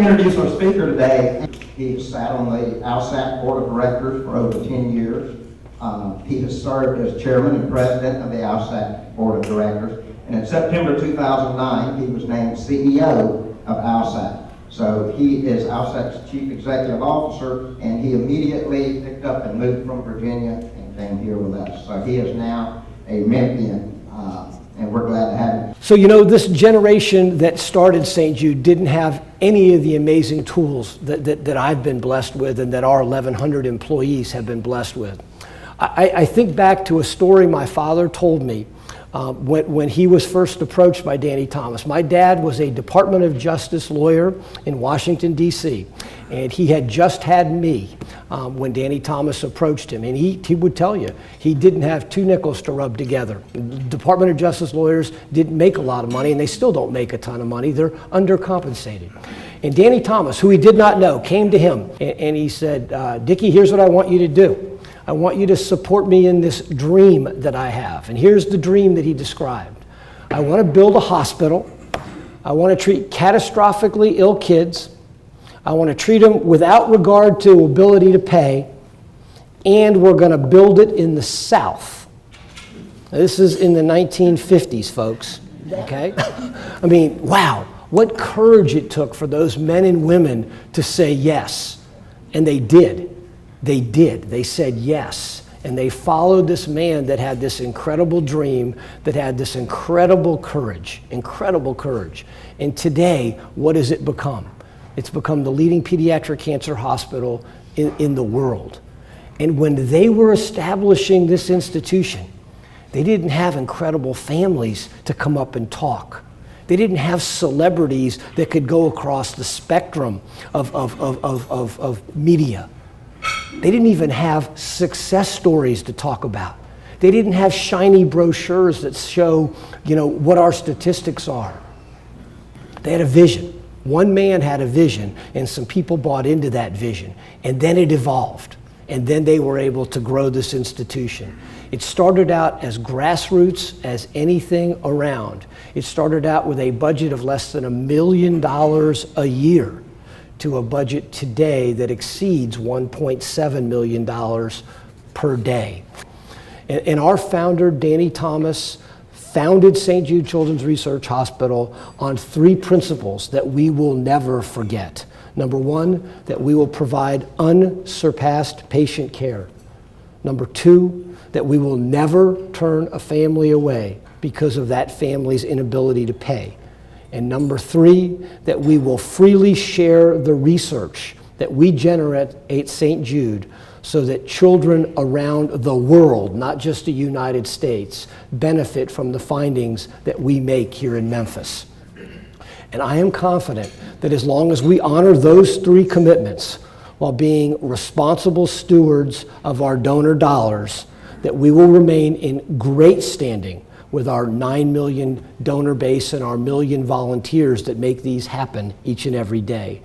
to introduce our speaker today. He has sat on the ALSAC Board of Directors for over 10 years. He has served as chairman and president of the ALSAC Board of Directors. And in September 2009, he was named CEO of ALSAC. So he is ALSAC's chief executive officer, and he immediately picked up and moved from Virginia and came here with us. So he is now a Memphian, and we're glad to have him. So, you know, this generation that started St. Jude didn't have any of the amazing tools that I've been blessed with and that our 1,100 employees have been blessed with. I think back to a story my father told me when he was first approached by Danny Thomas. My dad was a Department of Justice lawyer in Washington, D.C., and he had just had me when Danny Thomas approached him. And he would tell you, he didn't have two nickels to rub together. Department of Justice lawyers didn't make a lot of money, and they still don't make a ton of money. They're undercompensated. And Danny Thomas, who he did not know, came to him, and he said, Dickie, here's what I want you to do. I want you to support me in this dream that I have. And here's the dream that he described. I want to build a hospital. I want to treat catastrophically ill kids. I want to treat them without regard to ability to pay. And we're going to build it in the South. Now, this is in the 1950s, folks. Okay? I mean, wow. What courage it took for those men and women to say yes. And they did. They did. They said yes. And they followed this man that had this incredible dream, that had this incredible courage. And today, what has it become? It's become the leading pediatric cancer hospital in the world. And when they were establishing this institution, they didn't have incredible families to come up and talk. They didn't have celebrities that could go across the spectrum of media. They didn't even have success stories to talk about. They didn't have shiny brochures that show, you know, what our statistics are. They had a vision. One man had a vision, and some people bought into that vision. And then it evolved. And then they were able to grow this institution. It started out as grassroots as anything around. It started out with a budget of less than $1 million a year, to a budget today that exceeds $1.7 million per day. And our founder, Danny Thomas, founded St. Jude Children's Research Hospital on three principles that we will never forget. Number one, that we will provide unsurpassed patient care. Number two, that we will never turn a family away because of that family's inability to pay. And number three, that we will freely share the research that we generate at St. Jude so that children around the world, not just the United States, benefit from the findings that we make here in Memphis. And I am confident that as long as we honor those three commitments while being responsible stewards of our donor dollars, that we will remain in great standing with our 9 million donor base and our 1 million volunteers that make these happen each and every day.